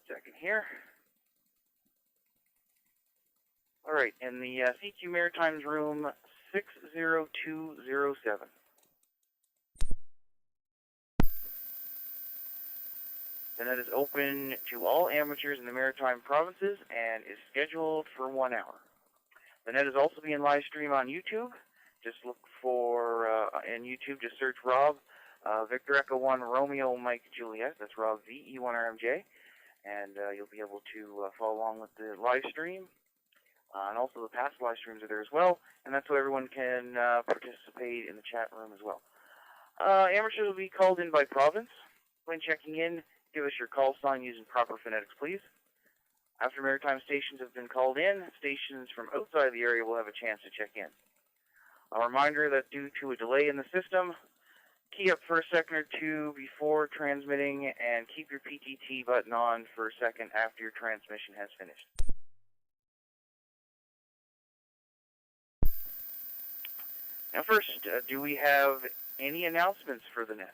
1 second here. All right, in the CQ Maritimes room 60207. The net is open to all amateurs in the Maritime provinces and is scheduled for 1 hour. The net is also being live streamed on YouTube. Just look for, in YouTube, just search Rob, Victor Echo 1, Romeo Mike Juliet. That's Rob VE1RMJ. And you'll be able to follow along with the live stream. And also the past live streams are there as well. And that's so everyone can participate in the chat room as well. Amateurs will be called in by province. When checking in, give us your call sign using proper phonetics, please. After maritime stations have been called in, stations from outside the area will have a chance to check in. A reminder that due to a delay in the system, key up for a second or two before transmitting and keep your PTT button on for a second after your transmission has finished. Now first, do we have any announcements for the net?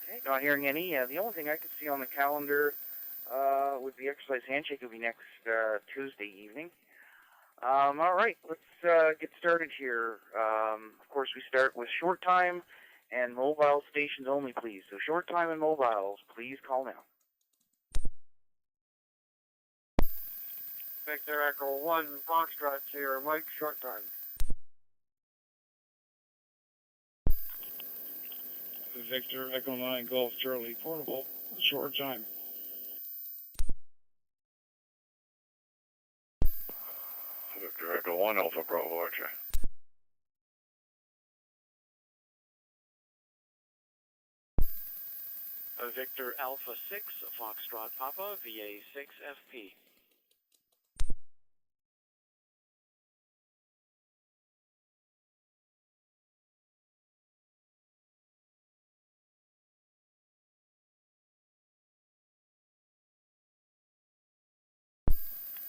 Okay, not hearing any. The only thing I can see on the calendar would be Exercise Handshake will be next Tuesday evening. All right, let's get started here. Of course, we start with short time and mobile stations only, please. So short time and mobiles, please call now. Victor Echo 1, Foxtrot here, Mike, short time. Victor Echo 9, Golf Charlie, portable, short time. Victor Echo 1, Alpha Bravo Archer. Victor Alpha 6, Foxtrot Papa, VA 6 FP.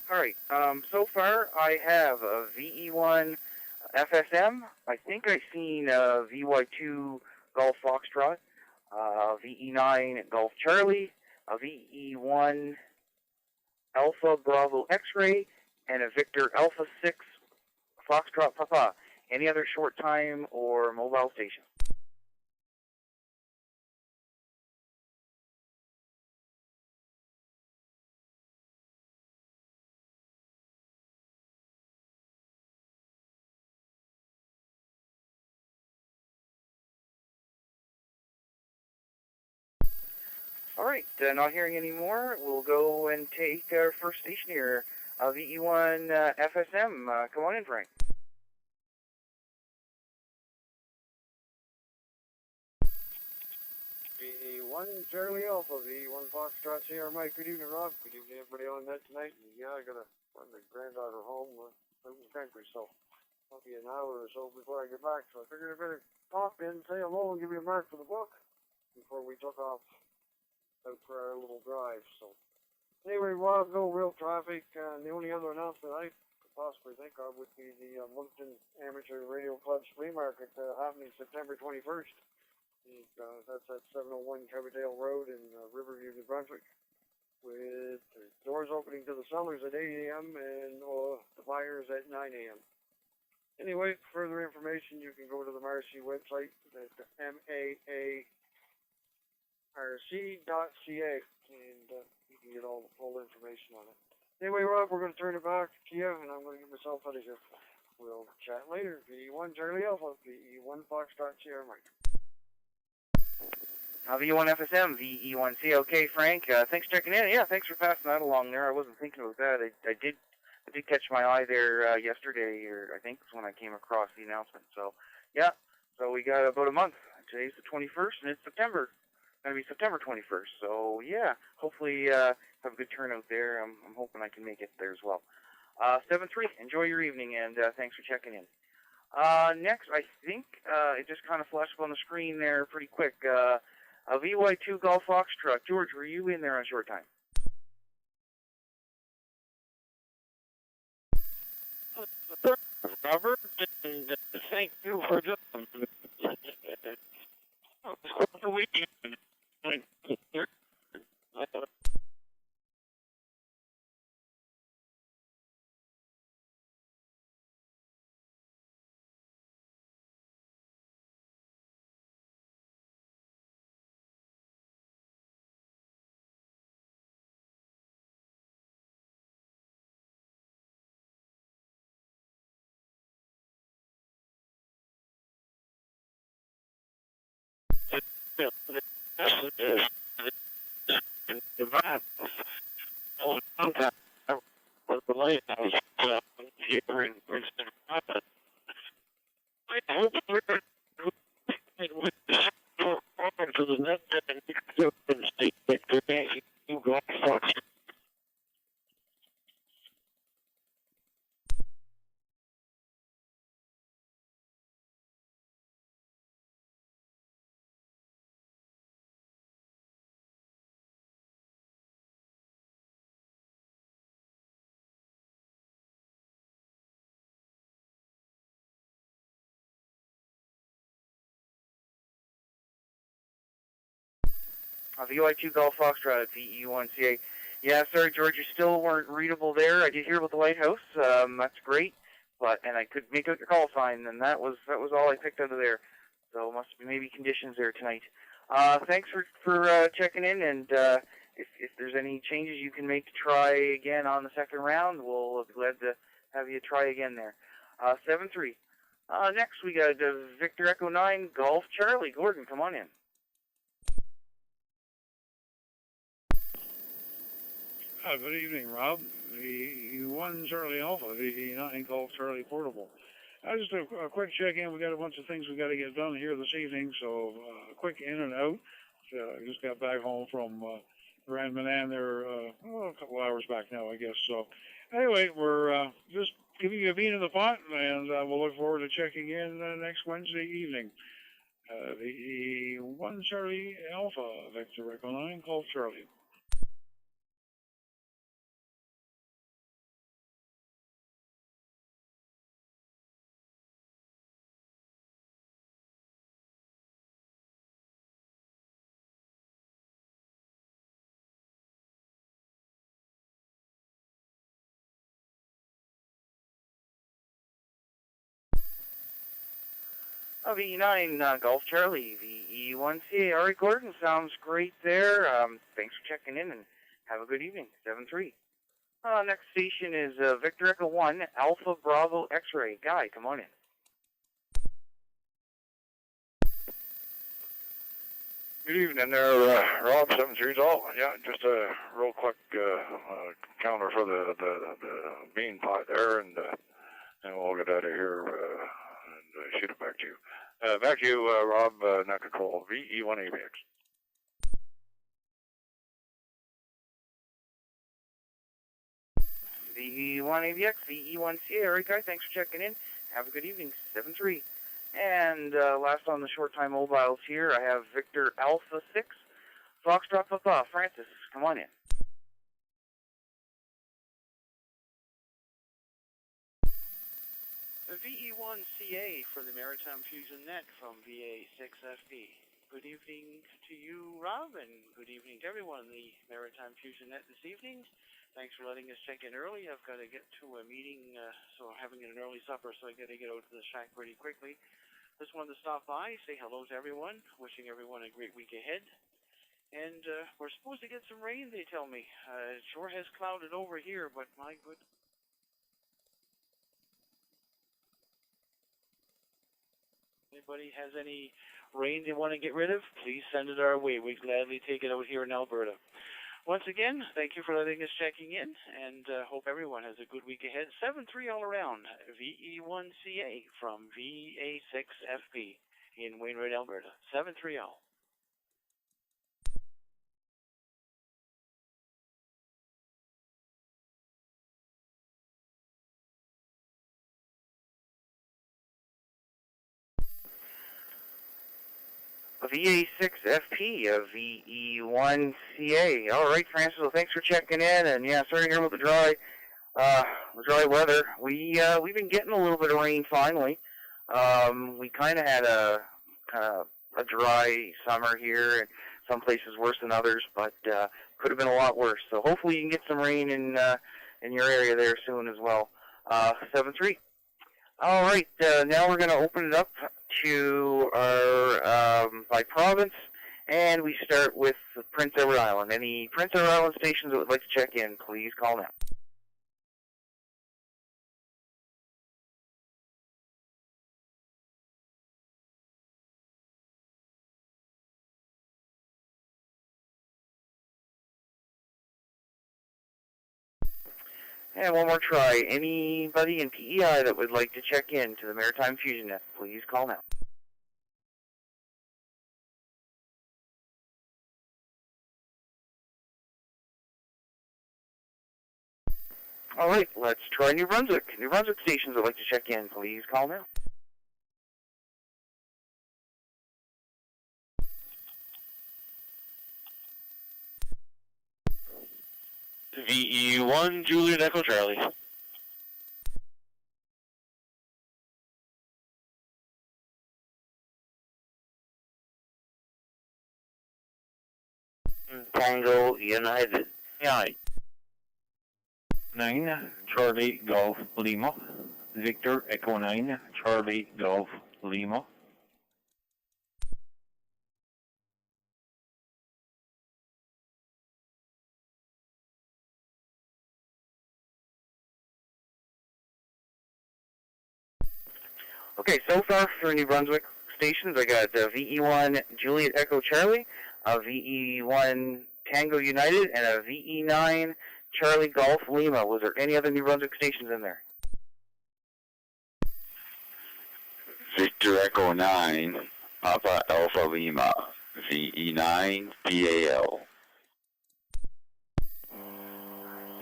All right, so far I have a VE1 FSM. I think I've seen VY2 Golf Foxtrot, VE9 Golf Charlie, a VE1 Alpha Bravo X-Ray, and a Victor Alpha 6 Foxtrot Papa. Any other short time or mobile station? All right, not hearing any more, we'll go and take our first station here, VE1 FSM. Come on in, Frank. VE1 Charlie Alpha, VE1 Foxtrot here, Mike. Good evening, Rob. Good evening, everybody on net tonight. And yeah, I gotta run my granddaughter home out in the country, so I'll be an hour or so before I get back. So I figured I better pop in, say hello, and give you a mark for the book before we took off out for our little drive. So anyway, Rob, no real traffic, and the only other announcement I could possibly think of would be the Moncton Amateur Radio Club's flea market happening September 21st. That's at 701 Coverdale Road in Riverview, New Brunswick, with the doors opening to the sellers at 8 a.m. and the buyers at 9 a.m. Anyway, for further information, you can go to the Marcy website at marc.ca, and you can get all the full information on it. Anyway, Rob, we're going to turn it back to you, and I'm going to get myself out of here. We'll chat later. VE1 Charlie Alpha, VE1 Foxtrot Sierra Mike. VE1 FSM, VE1C. Okay, Frank, thanks for checking in. Yeah, thanks for passing that along there. I wasn't thinking about that. I did catch my eye there yesterday, or I think was when I came across the announcement. So, yeah, so we got about a month. Today's the 21st, and it's September. It's going to be September 21st. So, yeah, hopefully have a good turnout there. I'm hoping I can make it there as well. 7-3, enjoy your evening, and thanks for checking in. Next, I think it just kind of flashed up on the screen there pretty quick. VY2 Golf Foxtrot. George, were you in there on short time? for just the weekend. Divine. Sometimes with the lighthouse here in Princeton. I hope we're with to the net and state victor. You go Fox. VY2 Golf Foxtrot at VE1CA. Yeah, sorry, George, you still weren't readable there. I did hear about the lighthouse. That's great, and I could make out your call sign, and that was all I picked out of there. So must be maybe conditions there tonight. Thanks for checking in, and if there's any changes you can make to try again on the second round, we'll be glad to have you try again there. 7-3. Next we got Victor Echo 9 Golf Charlie. Gordon, come on in. Good evening, Rob. The 1 Charlie Alpha, the 9 Golf Charlie Portable. Just a quick check-in. We got a bunch of things we got to get done here this evening, so quick in and out. Just got back home from Grand Manan there a couple hours back now, I guess. So anyway, we're just giving you a bean in the pot, and we'll look forward to checking in next Wednesday evening. The 1 Charlie Alpha, Victor Echo 9 Golf Charlie. VE9 Golf Charlie, VE1CA. All right, Gordon, sounds great there. Thanks for checking in, and have a good evening. 7-3. Next station is Victor Echo 1 Alpha Bravo X-Ray. Guy, come on in. Good evening there, Rob. 7-3's all. Yeah, just a real quick counter for the bean pot there, and we'll get out of here and shoot it back to you. Back to you, Rob, not control, VE1ABX. VE1ABX, VE1CA. All right, guys, thanks for checking in. Have a good evening. 7-3. And last on the short time mobiles here, I have Victor Alpha 6. Foxtrot Papa. Francis, come on in. VE1CA for the Maritime Fusion Net from VA6FB. Good evening to you, Rob, and good evening to everyone in the Maritime Fusion Net this evening. Thanks for letting us check in early. I've got to get to a meeting, so I'm having an early supper, so I got to get out to the shack pretty quickly. Just wanted to stop by, say hello to everyone, wishing everyone a great week ahead. And we're supposed to get some rain, they tell me. It sure has clouded over here, but my good... Anybody has any rain they want to get rid of, please send it our way. We'd gladly take it out here in Alberta. Once again, thank you for letting us checking in, and hope everyone has a good week ahead. 7-3 all around, VE1CA from VA6FB in Wainwright, Alberta. 7-3 all. VA6FP, VE1CA. All right, Francis, well, thanks for checking in, and yeah, sorry to hear about the dry weather. We've been getting a little bit of rain finally. We kind of had a dry summer here, and some places worse than others, but could have been a lot worse. So hopefully you can get some rain in your area there soon as well. 7-3. All right, now we're going to open it up to our by province, and we start with Prince Edward Island. Any Prince Edward Island stations that would like to check in, please call now. And one more try. Anybody in PEI that would like to check in to the Maritime Fusion Net, please call now. All right, let's try New Brunswick. New Brunswick stations that would like to check in, please call now. VE1, Juliet Echo Charlie. Tango United. Yeah. 9, Charlie Golf Lima. Victor Echo 9, Charlie Golf Lima. Okay, so far for New Brunswick stations, I got VE1 Juliet Echo Charlie, VE1 Tango United, and a VE9 Charlie Golf Lima. Was there any other New Brunswick stations in there? Victor Echo 9, Papa Alpha Lima, VE9 PAL.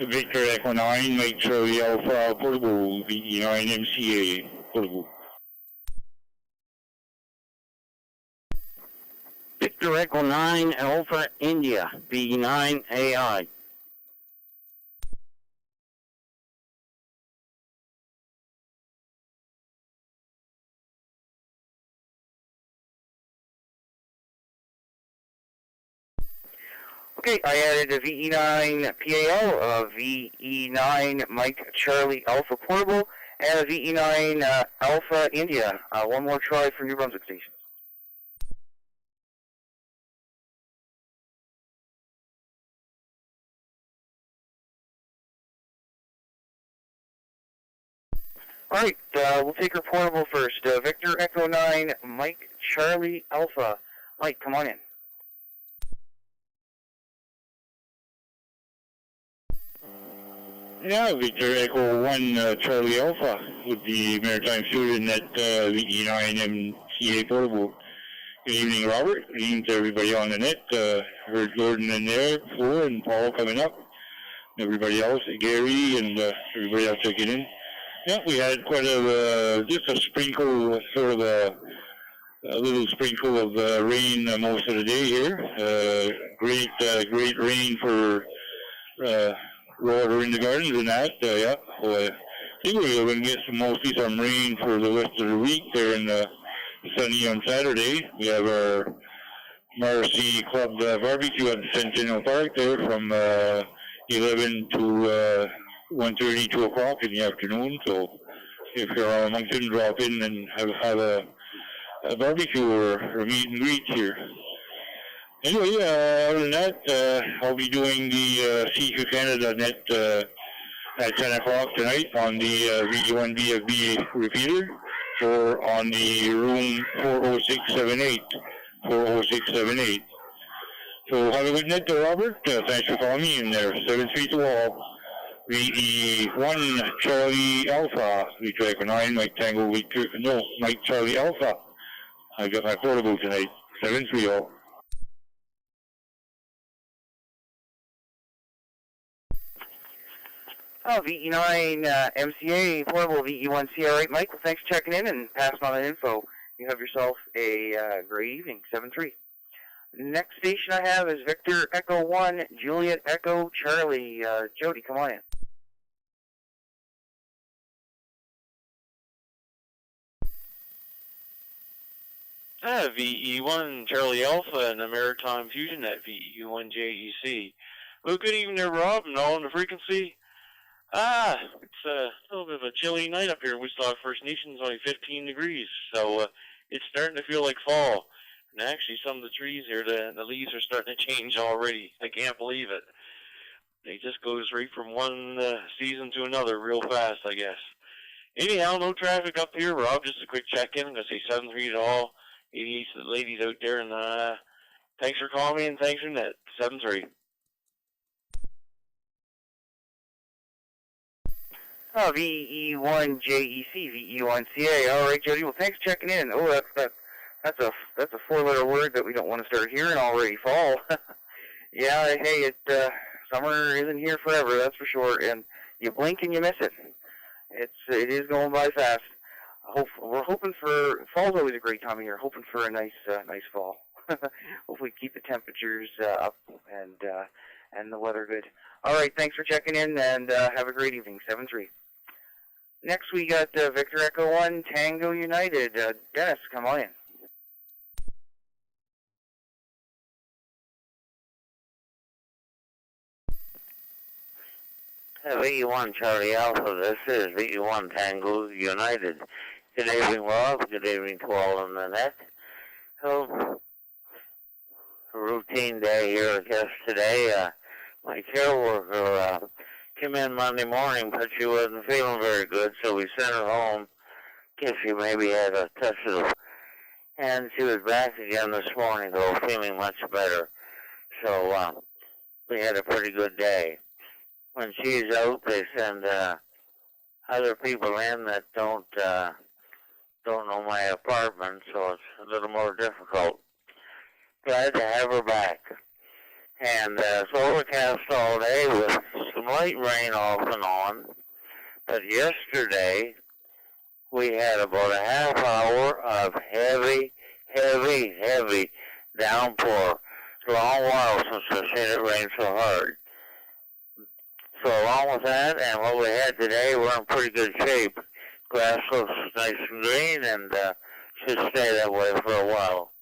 Victor Echo 9, Mike Charlie Alpha Portable, VE9 MCA Portable. Victor Echo 9, Alpha India, VE9 AI. Okay, I added a VE9 PAL, a VE9 Mike Charlie Alpha Portable, and a VE9 Alpha India. One more try for New Brunswick stations. All right, we'll take our portable first. Victor Echo 9, Mike Charlie Alpha. Mike, come on in. Yeah, Victor Echo 1, Charlie Alpha with the Maritime Fusion Net VE9 MCA Portable. Good evening, Robert. Good evening to everybody on the net. Heard Gordon in there before and Paul coming up. Everybody else, Gary and everybody else checking in. Yeah, we had quite just a sprinkle, sort of a little sprinkle of rain most of the day here. Great rain for water in the gardens and that. Yeah, so I think we're going to get mostly some rain for the rest of the week there in sunny on Saturday. We have our Marcy Club barbecue at Centennial Park there from 11 to 1:30, 2 o'clock in the afternoon. So if you're on a Moncton, drop in and have a barbecue or a meet and greet here. Anyway, other than that, I'll be doing the C2 Canada net at 10 o'clock tonight on the VE1 BFB repeater or on the room 40678. 40678. So have a good night there, Robert. Thanks for calling me in there. 7-3 to all. VE1 Charlie Alpha, Victor Echo 9, Mike Tango, Mike Charlie Alpha. I got my portable tonight. 7-3 all. Oh, VE9 MCA Portable VE1 CR8. Mike, well, thanks for checking in and passing on that info. You have yourself a great evening. 7-3. Next station I have is Victor Echo 1, Juliet Echo Charlie. Jody, come on in. VE1 Charlie Alpha and the Maritime Fusion Net VE1 JEC. Well, good evening there, Rob, and all on the frequency. It's a little bit of a chilly night up here in Wichita First Nations, only 15 degrees, so it's starting to feel like fall. And actually, some of the trees here, the leaves are starting to change already. I can't believe it. They just go straight from one season to another real fast, I guess. Anyhow, no traffic up here, Rob. Just a quick check-in. I'm going to say 7-3 to all 88 to the ladies out there. And thanks for calling me and thanks for net. 7-3. VE1 JEC, VE1 CA. All right, Jody. Well, thanks for checking in. Oh, that's a four-letter word that we don't want to start hearing already. Fall. Yeah. Hey, summer isn't here forever. That's for sure. And you blink and you miss it. It is going by fast. We're hoping for fall's always a great time of year. Hoping for a nice fall. Hopefully keep the temperatures up and the weather good. All right, thanks for checking in and have a great evening. 7-3. Next we got Victor Echo 1 Tango United. Dennis, come on in. VE1 Charlie Alpha, this is VE1 Tango United. Good evening, Rob. Good evening to all on the net. So, a routine day here, I guess, today. My care worker came in Monday morning, but she wasn't feeling very good, so we sent her home. Guess she maybe had a touch of, and she was back again this morning, though, feeling much better. So, we had a pretty good day. When she's out, they send other people in that don't know my apartment, so it's a little more difficult. Glad to have her back. And it's overcast all day with some light rain off and on. But yesterday, we had about a half hour of heavy downpour. It's a long while since I've seen it rain so hard. So along with that and what we had today, we're in pretty good shape. Grass looks nice and green and should stay that way for a while.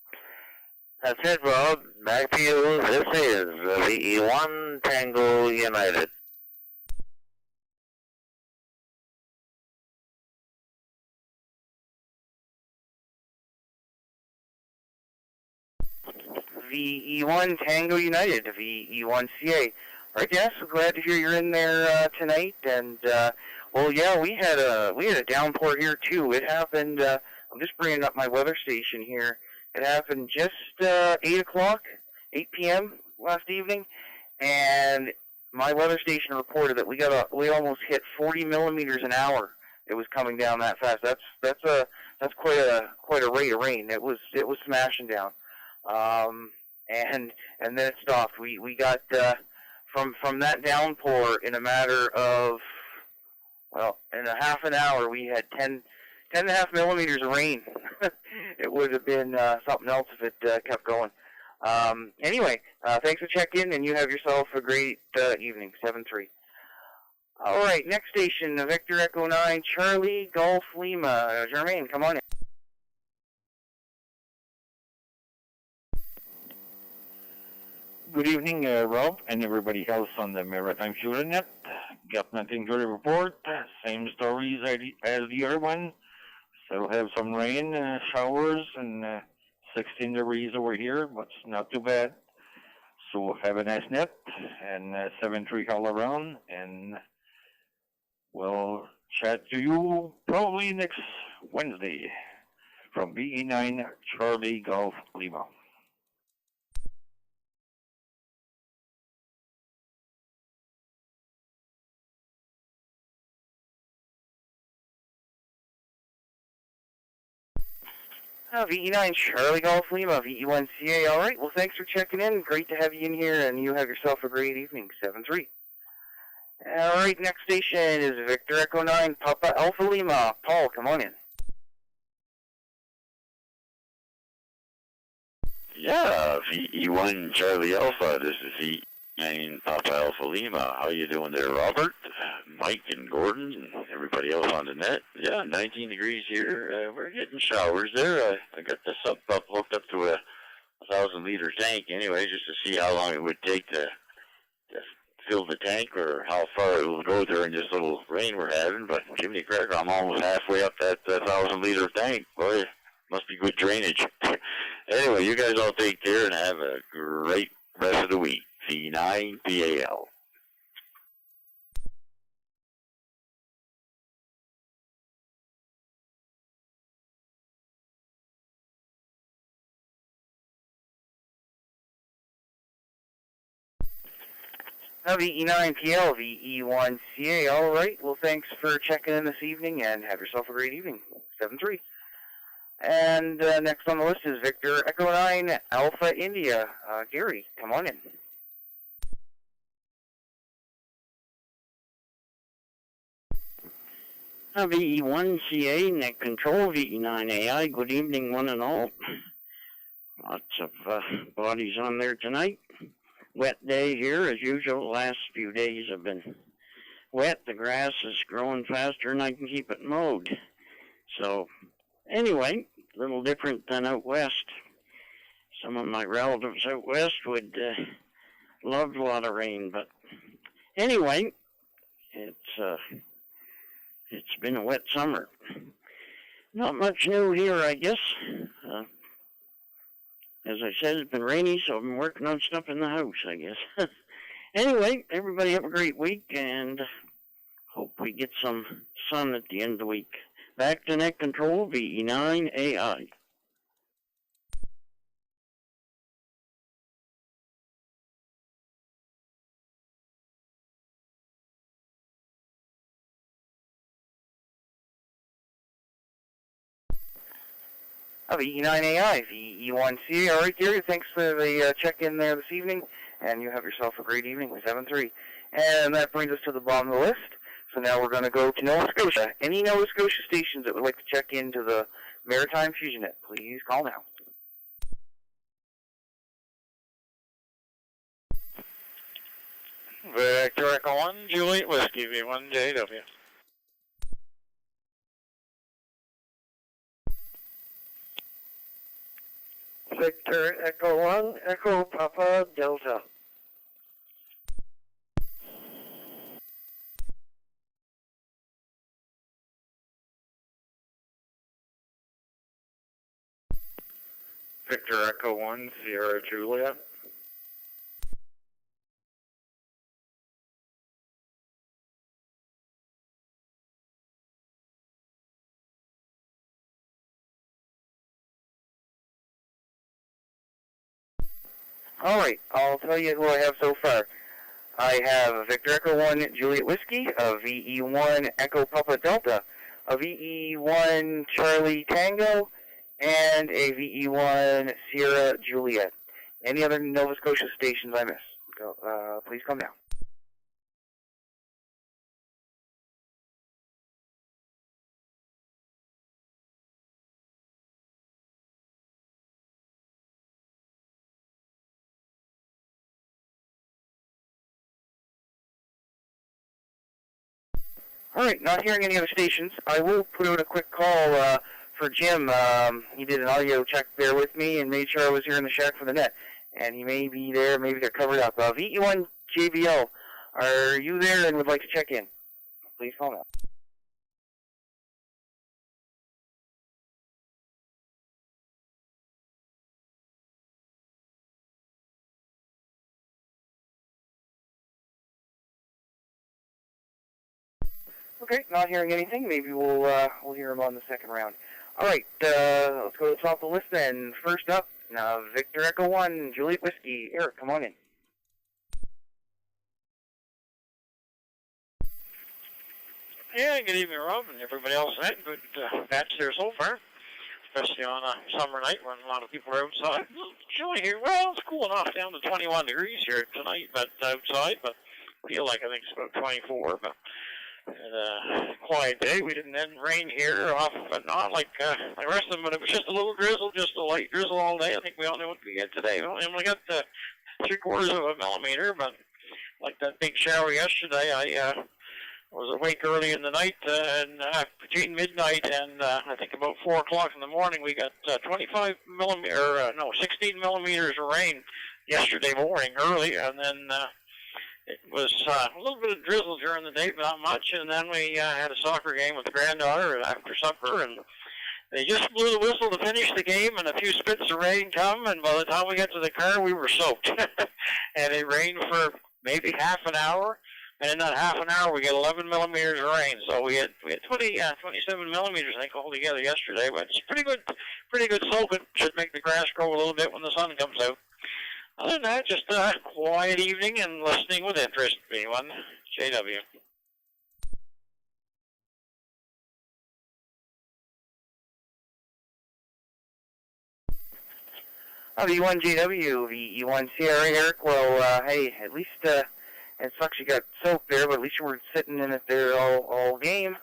That's it, Rob. Back to you. This is VE1 Tango United. VE1 Tango United, VE1 CA. All right, yes, I'm glad to hear you're in there tonight. And well, yeah, we had a downpour here too. It happened. I'm just bringing up my weather station here. It happened just 8 p.m. last evening, and my weather station reported that we almost hit 40 millimeters an hour. It was coming down that fast. That's quite a rate of rain. It was smashing down, and then it stopped. We got from that downpour in a matter of, well, in a half an hour we had 10.5 millimeters of rain. It would have been something else if it kept going. Anyway, thanks for checking, and you have yourself a great evening. 7-3. All right, next station, Victor Echo 9, Charlie Golf Lima. Jermaine, come on in. Good evening, Rob, and everybody else on the Maritime Fusion Net. Got nothing to report. Same stories as the other one. So have some rain, showers, and 16 degrees over here, but it's not too bad. So have a nice net, and 7-3 all around, and we'll chat to you probably next Wednesday from VE9 Charlie Golf Lima. VE9 Charlie Golf Lima, VE1 CA. All right, well, thanks for checking in. Great to have you in here, and you have yourself a great evening. 7-3. All right, next station is Victor Echo 9, Papa Alpha Lima. Paul, come on in. Yeah, VE1 Charlie Alpha. This is VE9 Papa Alpha Lima. How you doing there, Robert, Mike, and Gordon, everybody else on the net. Yeah, 19 degrees here. We're getting showers there. I got the sub pump hooked up to a 1,000-liter tank anyway, just to see how long it would take to fill the tank or how far it will go during this little rain we're having. But Jiminy Cracker, I'm almost halfway up that 1,000-liter tank. Boy, must be good drainage. Anyway, you guys all take care and have a great rest of the week. V9PAL. VE9PL, VE1CA. All right. Well, thanks for checking in this evening, and have yourself a great evening. 7-3. And next on the list is Victor Echo 9 Alpha India. Gary, come on in. VE1CA, Net Control, VE9AI. Good evening, one and all. Lots of bodies on there tonight. Wet day here, as usual. The last few days have been wet. The grass is growing faster than I can keep it mowed. So, anyway, a little different than out west. Some of my relatives out west would love a lot of rain, but anyway, it's been a wet summer. Not much new here, I guess. As I said, it's been rainy, so I've been working on stuff in the house, I guess. Anyway, everybody have a great week, and hope we get some sun at the end of the week. Back to Net Control, VE9AI. VE9AI, VE1CA. All right, Gary, thanks for the check-in there this evening, and you have yourself a great evening with 7-3. And that brings us to the bottom of the list. So now we're going to go to Nova Scotia. Any Nova Scotia stations that would like to check into the Maritime Fusion Net, please call now. Victor Echo 1, Juliet Whiskey, V1JW. Victor Echo 1, Echo Papa Delta. Victor Echo 1, Sierra Juliet. All right, I'll tell you who I have so far. I have Victor Echo 1 Juliet Whiskey, a VE1 Echo Papa Delta, a VE1 Charlie Tango, and a VE1 Sierra Juliet. Any other Nova Scotia stations I missed? Please come now. All right, not hearing any other stations. I will put out a quick call for Jim. He did an audio check there with me and made sure I was here in the shack for the net. And he may be there, maybe they're covered up. VE1 JBL, are you there and would like to check in? Please call now. Okay, not hearing anything. Maybe we'll hear him on the second round. All right, let's go to the top of the list then. First up, Victor Echo 1, Juliet Whiskey. Eric, come on in. Yeah, good evening, Rob, and everybody else in it. Good batch there so far, especially on a summer night when a lot of people are outside. Chilly here. Well, it's cooling off down to 21 degrees here tonight, but outside, but feel like I think it's about 24. But quiet day. We didn't end rain here off and on like the rest of them, but it was just a little drizzle, just a light drizzle all day. I think we all know what we get today. We only got 3/4 of a millimeter, but like that big shower yesterday, I was awake early in the night, and between midnight and I think about 4 o'clock in the morning, we got 16 millimeters of rain yesterday morning early, and then it was a little bit of drizzle during the day, but not much. And then we had a soccer game with the granddaughter after supper, and they just blew the whistle to finish the game, and a few spits of rain come, and by the time we got to the car, we were soaked. And it rained for maybe half an hour, and in that half an hour, we got 11 millimeters of rain. So we had 27 millimeters, I think, altogether yesterday, but it's pretty good soaking. Should make the grass grow a little bit when the sun comes out. Other than that, just a quiet evening and listening with interest. V1 JW. V1JW, V1 Sierra, Eric. Well, hey, at least it sucks you got soaked there, but at least you were sitting in it there all game.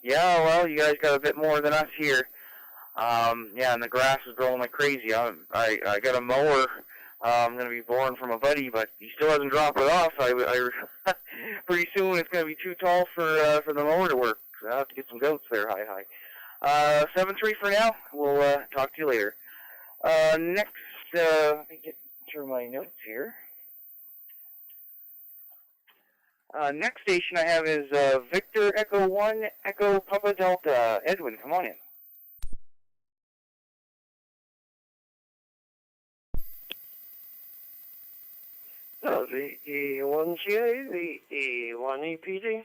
Yeah, well, you guys got a bit more than us here. Yeah, and the grass is growing like crazy. I got a mower. I'm going to be borrowing from a buddy, but he still hasn't dropped it off. Pretty soon it's going to be too tall for the mower to work. So I'll have to get some goats there. Hi. 7-3 for now. We'll talk to you later. Next, let me get through my notes here. Next station I have is Victor Echo 1 Echo Papa Delta. Edwin, come on in. The E1CA, the E1EPD.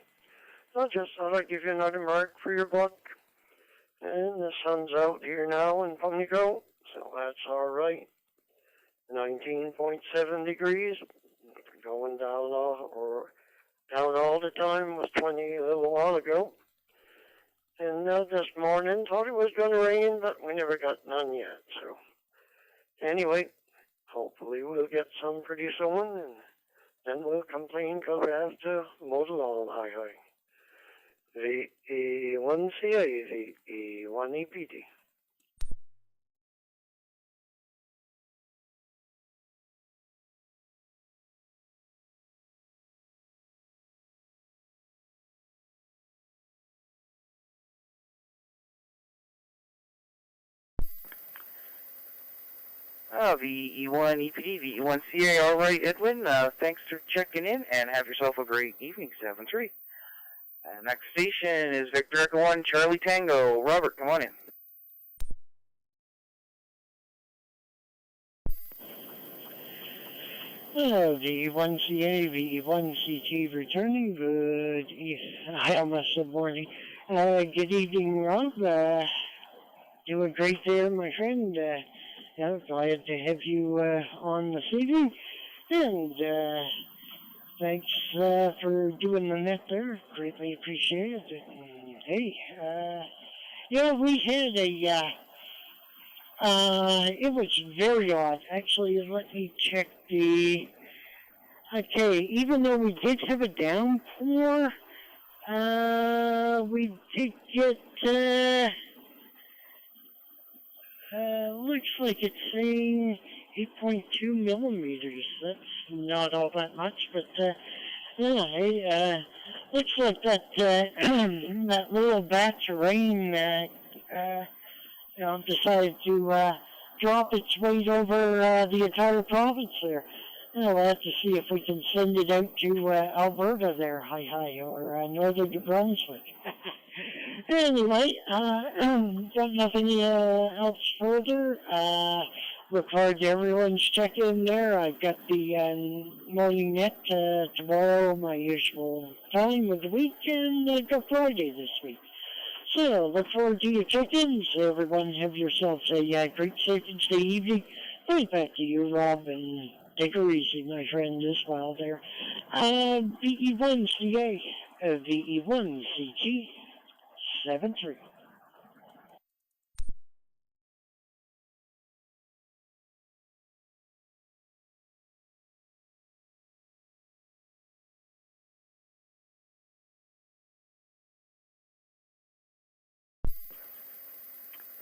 I just thought I'd give you another mark for your buck. And the sun's out here now in Pimlico, so that's alright. 19.7 degrees. Going down all the time. Was 20 a little while ago. And this morning thought it was going to rain, but we never got none yet. So anyway, hopefully we'll get some pretty soon, and then we'll complain because we have to mow the lawn. Hi. The E1CA, the E1EPD. The E1 EPD, the E1 CA, all right, Edwin. Thanks for checking in, and have yourself a great evening, 7-3. Next station is Victor Echo 1 Charlie Tango. Robert, come on in. The E1CA, the E1CT returning. I almost said morning. Good evening, Rob. Do a great day, my friend. Glad to have you on this evening. And thanks for doing the net there. Greatly appreciate it. And, hey, we had it was very odd. Actually, let me check okay, even though we did have a downpour, we did get, looks like it's saying 8.2 millimeters. That's not all that much, but, looks like that, that little batch of rain, decided to, drop its weight over, the entire province there. We'll have to see if we can send it out to, Alberta there, or, northern New Brunswick. Anyway, got nothing else further. Required everyone's check-in there. I've got the morning net tomorrow, my usual time of the week, and I've got Friday this week. So, look forward to your check-ins. Everyone have yourselves a great, safe, and stay evening. Right back to you, Rob, and take her easy, my friend, as well there. VE1CA, VE1CT, 7-3.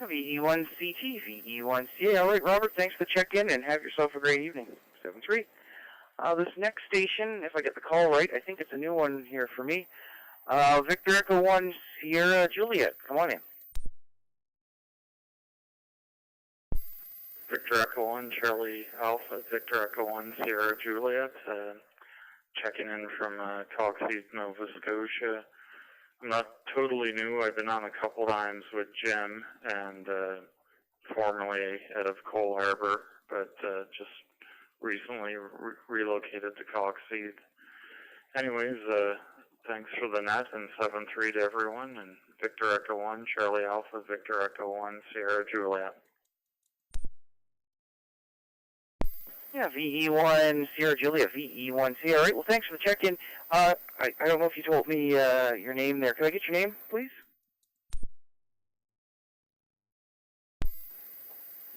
VE1CT, VE1CA. All right, Robert, thanks for checking in, and have yourself a great evening. 7-3. This next station, if I get the call right, I think it's a new one here for me. Victor Echo 1 Sierra Juliet, come on in. Victor Echo 1 Charlie Alpha, Victor Echo 1 Sierra Juliet, checking in from Coxseed, Nova Scotia. I'm not totally new. I've been on a couple times with Jim and formerly out of Cole Harbour, but just recently relocated to Coxseed. Anyways, thanks for the net and 7-3 to everyone, and Victor Echo 1 Charlie Alpha, Victor Echo 1 Sierra Juliet. Yeah, VE1 Sierra Juliet, VE1C. All right, well, thanks for the check-in. I don't know if you told me your name there. Could I get your name, please?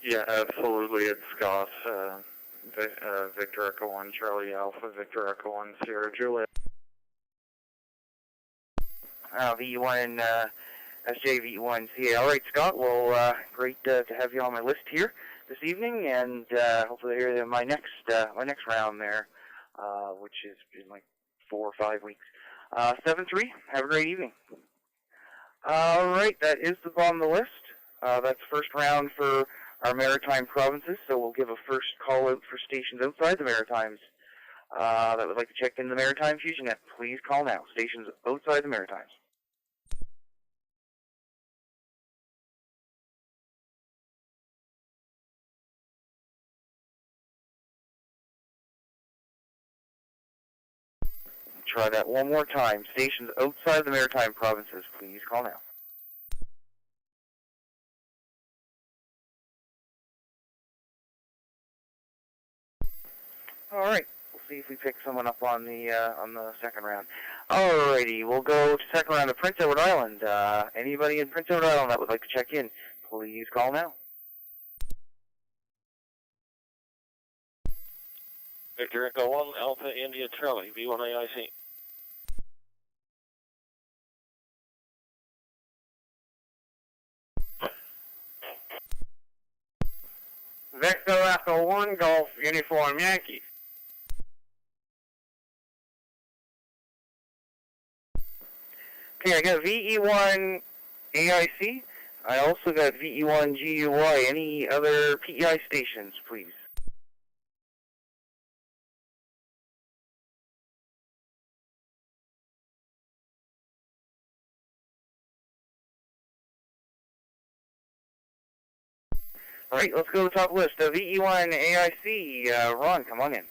Yeah, absolutely. It's Scott. Victor Echo 1 Charlie Alpha, Victor Echo 1 Sierra Juliet. VE1 SJ, VE1CA. All right, Scott. Well, great to have you on my list here this evening, and hopefully hear you in my next round there, which is in like 4 or 5 weeks. 7-3. Have a great evening. All right, that is the bottom of the list. That's first round for our maritime provinces, so we'll give a first call out for stations outside the Maritimes that would like to check in the Maritime Fusion Net. Please call now. Stations outside the Maritimes. Try that one more time. Stations outside the Maritime provinces, please call now. All right, we'll see if we pick someone up on the second round. Alrighty, we'll go to second round of Prince Edward Island. Anybody in Prince Edward Island that would like to check in, please call now. Victor Echo 1 Alpha India Charlie, V1AIC. Victor Echo 1 Golf Uniform Yankee. Okay, I got VE1 AIC. I also got VE1 GUI. Any other PEI stations, please? All right, let's go to the top list. VE1 AIC. Ron, come on in.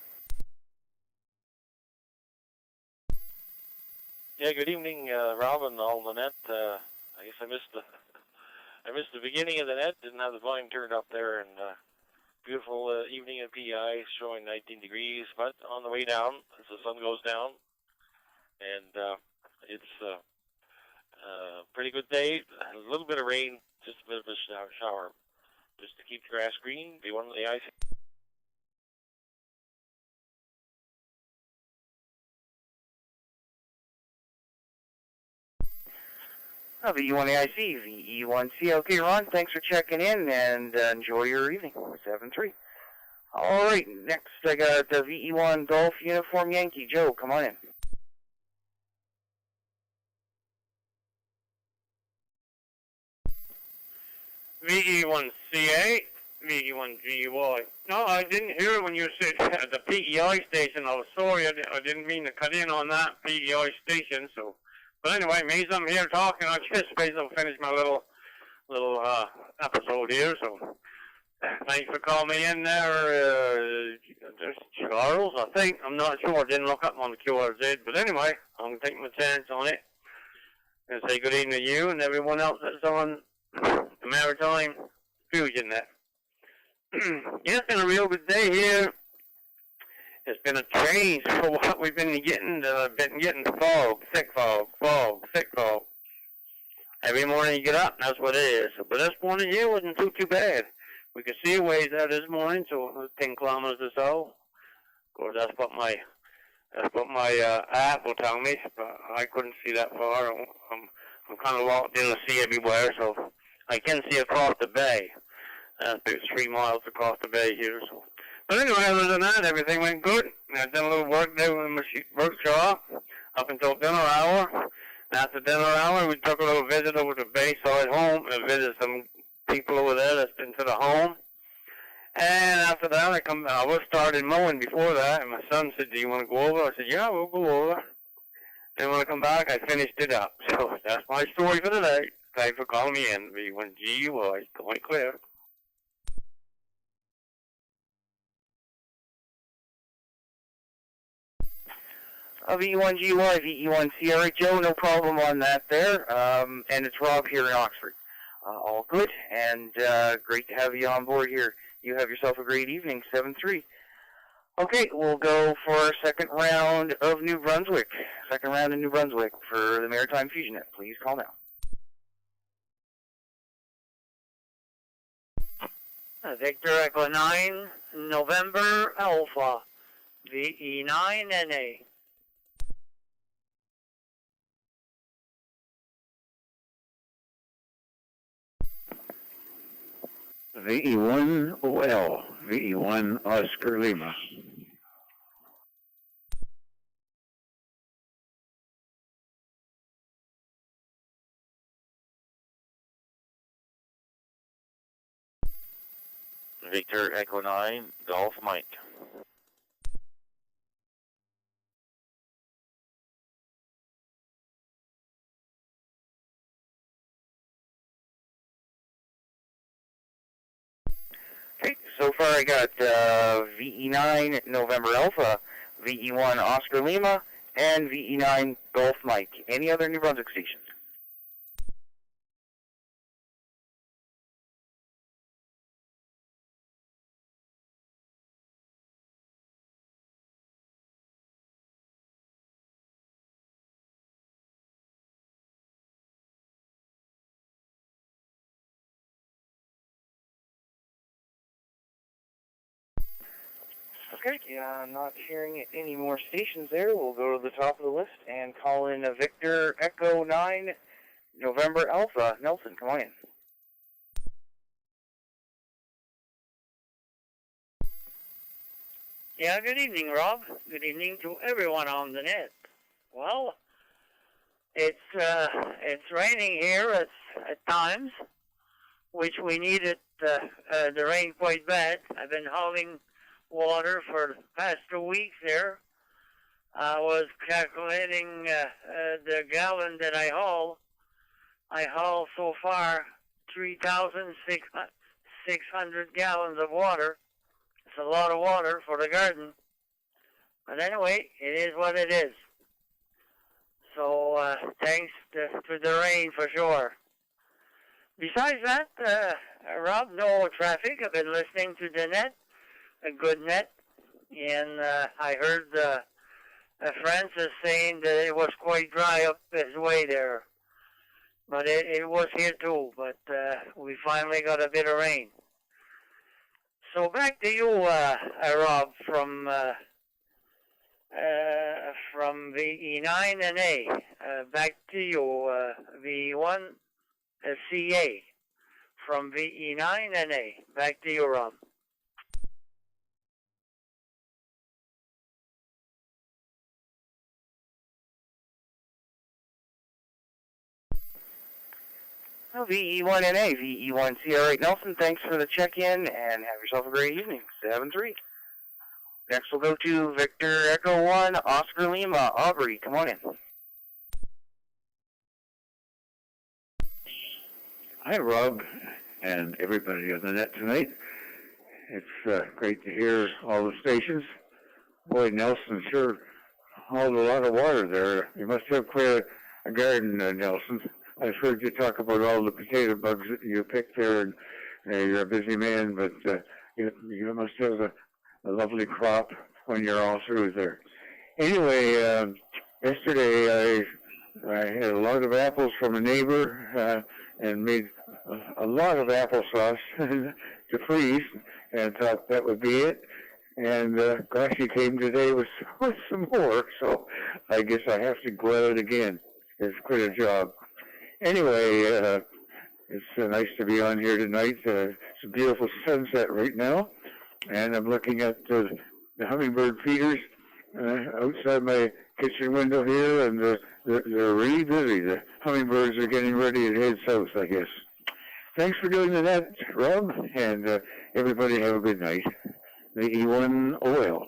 Yeah, good evening, Rob and all the net. I guess I missed the beginning of the net. Didn't have the volume turned up there, and beautiful evening at PEI, showing 19 degrees. But on the way down, as the sun goes down, and it's a pretty good day. A little bit of rain, just a bit of a shower, just to keep the grass green. Be one of the ice. VE1AIC, VE1C. Okay, Ron, thanks for checking in, and enjoy your evening. 7-3. All right, next I got VE1 Golf Uniform Yankee. Joe, come on in. VE1CA, VE1GUI. No, I didn't hear it when you said the PEI station. I was sorry, I didn't mean to cut in on that PEI station. So, but anyway, means I'm here talking. I just basically finished my little episode here. So, thanks for calling me in there, Charles. I think I'm not sure. I didn't look up on the QRZ, but anyway, I'm taking my chance on it and say good evening to you and everyone else that's on the Maritime Fusion Net. Yeah, it's been a real good day here. It's been a change for what we've been getting. Fog, thick fog. Every morning you get up, and that's what it is. But this morning here wasn't too bad. We could see a ways out this morning, so it was 10 kilometers or so. Of course, that's what my app will tell me, but I couldn't see that far. I'm kind of locked in the sea everywhere, so I can see across the bay. About 3 miles across the bay here. So, but anyway, other than that, everything went good. I done a little work there with the workshop up until dinner hour. After dinner hour, we took a little visit over to Bayside Home and visited some people over there that's been to the home. And after that, I was started mowing before that, and my son said, "Do you want to go over?" I said, "Yeah, we'll go over." And when I come back, I finished it up. So that's my story for today. Thanks for calling me in. V1GUI, going clear. V1GUI, VE1 Sierra Joe, no problem on that there. And it's Rob here in Oxford. All good, and great to have you on board here. You have yourself a great evening, 7-3. Okay, we'll go for our second round of New Brunswick. Second round in New Brunswick for the Maritime Fusion Net. Please call now. Victor Echo 9, November Alpha, VE9NA. VE1 OL, VE1 Oscar Lima. Victor Echo 9, Golf Mike. Okay, so far I got VE9 November Alpha, VE1 Oscar Lima, and VE9 Golf Mike. Any other New Brunswick stations? Okay, yeah, I'm not hearing any more stations there. We'll go to the top of the list and call in a Victor Echo 9 November Alpha. Nelson, come on in. Yeah, good evening, Rob. Good evening to everyone on the net. Well, it's raining here at times, which we needed the rain quite bad. I've been hauling water for the past 2 weeks here. I was calculating the gallon that I haul. I haul so far 3,600 gallons of water. It's a lot of water for the garden. But anyway, it is what it is. So thanks to the rain for sure. Besides that, Rob, no traffic. I've been listening to the net, a good net. And I heard Francis saying that it was quite dry up his way there. But it was here too. But we finally got a bit of rain. So back to you, Rob, from VE9 and A. Back to you, V1 CA, from VE9 and A. Back to you, Rob. VE1NA, VE1 Sierra 8 Nelson, thanks for the check-in, and have yourself a great evening, 7-3. Next we'll go to Victor Echo 1, Oscar Lima, Aubrey, come on in. Hi, Rob, and everybody on the net tonight. It's great to hear all the stations. Boy, Nelson sure hauled a lot of water there. You must have quite a garden, Nelson. I've heard you talk about all the potato bugs that you picked there, and you're a busy man, but you must have a lovely crop when you're all through there. Anyway, yesterday I had a lot of apples from a neighbor and made a lot of applesauce to freeze, and thought that would be it. And gosh, he came today with some more, so I guess I have to go at it again. It's quite a job. Anyway, it's nice to be on here tonight. It's a beautiful sunset right now, and I'm looking at the hummingbird feeders outside my kitchen window here, and they're really busy. The hummingbirds are getting ready to head south, I guess. Thanks for doing the net, Rob, and everybody have a good night. The E1OL.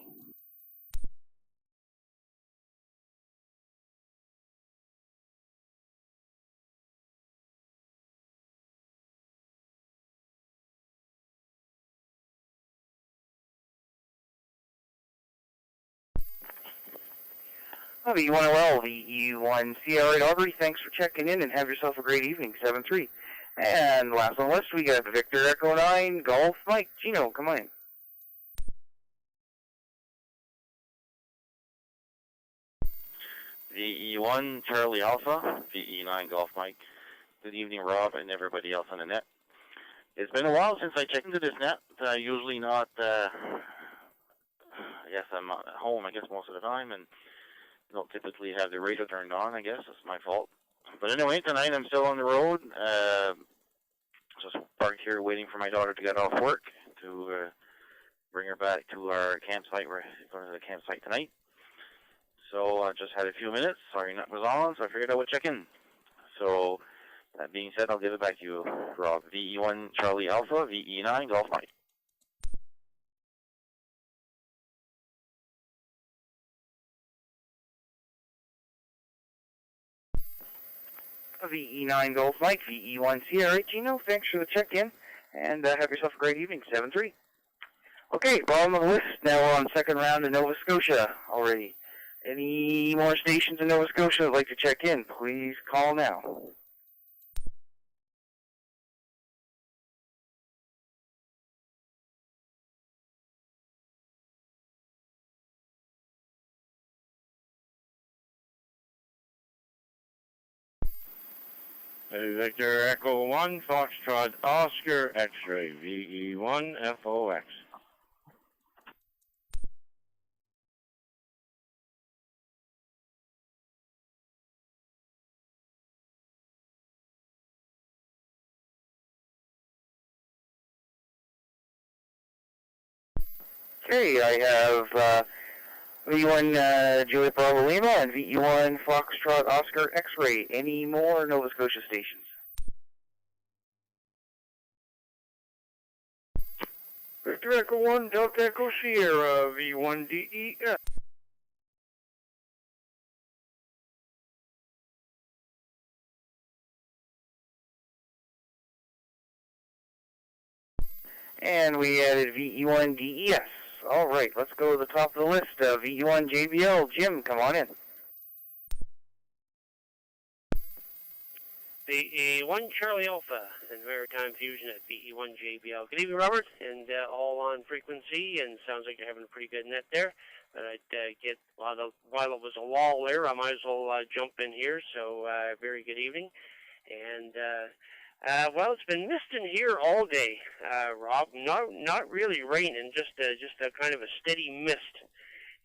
V1OL, VE1CR at Aubrey, thanks for checking in and have yourself a great evening, 7-3. And last on the list, we got Victor Echo 9, Golf Mike. Gino, come on in. VE1 Charlie Alpha, VE9 Golf Mike. Good evening, Rob, and everybody else on the net. It's been a while since I checked into this net. Usually not, I guess I'm at home, most of the time, and don't typically have the radio turned on, I guess. That's my fault. But anyway, tonight I'm still on the road. Just parked here waiting for my daughter to get off work to bring her back to our campsite. We're going to the campsite tonight. So I just had a few minutes. Sorry, net was on, so I figured I would check in. So that being said, I'll give it back to you, Rob. VE1 Charlie Alpha, VE9 Golf Mike. VE9 Golf Mike, VE1 Sierra. Gino, thanks for the check-in, and have yourself a great evening, 7-3. Okay, bottom of the list, now on second round in Nova Scotia already. Any more stations in Nova Scotia that would like to check in, please call now. Victor Echo 1, Foxtrot Oscar X-Ray, VE1 FOX. Okay, I have V1 Juliet Bravo Lima and VE1 Foxtrot Oscar X-Ray. Any more Nova Scotia stations? Victor Echo 1, Delta Echo Sierra, V1 DEF. And we added VE1 DES. All right, let's go to the top of the list. VE1 JBL. Jim, come on in. VE1 Charlie Alpha and Maritime Fusion at VE1 JBL. Good evening, Robert, and all on frequency, and sounds like you're having a pretty good net there. But I'd get, while it was a lull there, I might as well jump in here, so very good evening. And, well, it's been misting here all day, Rob. Not really raining, just a kind of a steady mist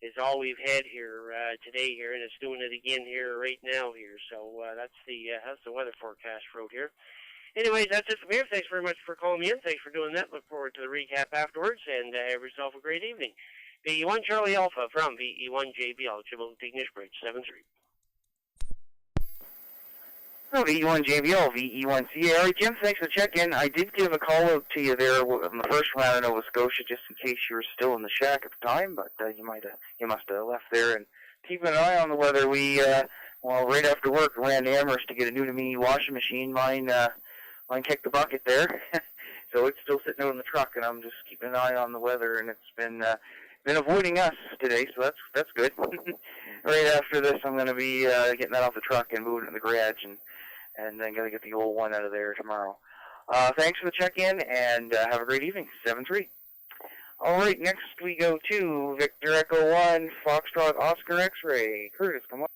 is all we've had here today here, and it's doing it again here right now here. So that's the weather forecast for out here. Anyways, that's it from here. Thanks very much for calling me in. Thanks for doing that. Look forward to the recap afterwards, and have yourself a great evening. VE1 Charlie Alpha from VE1 JBL, Jim Dignish Bridge, 7-3. Oh, VE1 JBL, VE1 Sierra. Jim, thanks for the check-in. I did give a call out to you there in the first round of Nova Scotia, just in case you were still in the shack at the time, but you must have left there. And keeping an eye on the weather, we right after work ran to Amherst to get a new to me washing machine. Mine kicked the bucket there, so it's still sitting out in the truck, and I'm just keeping an eye on the weather, and it's been avoiding us today, so that's good. Right after this, I'm going to be getting that off the truck and moving it in the garage, and then going to get the old one out of there tomorrow. Thanks for the check-in, and have a great evening. 7-3. All right, next we go to Victor Echo 1, Foxtrot Oscar X-Ray. Curtis, come on.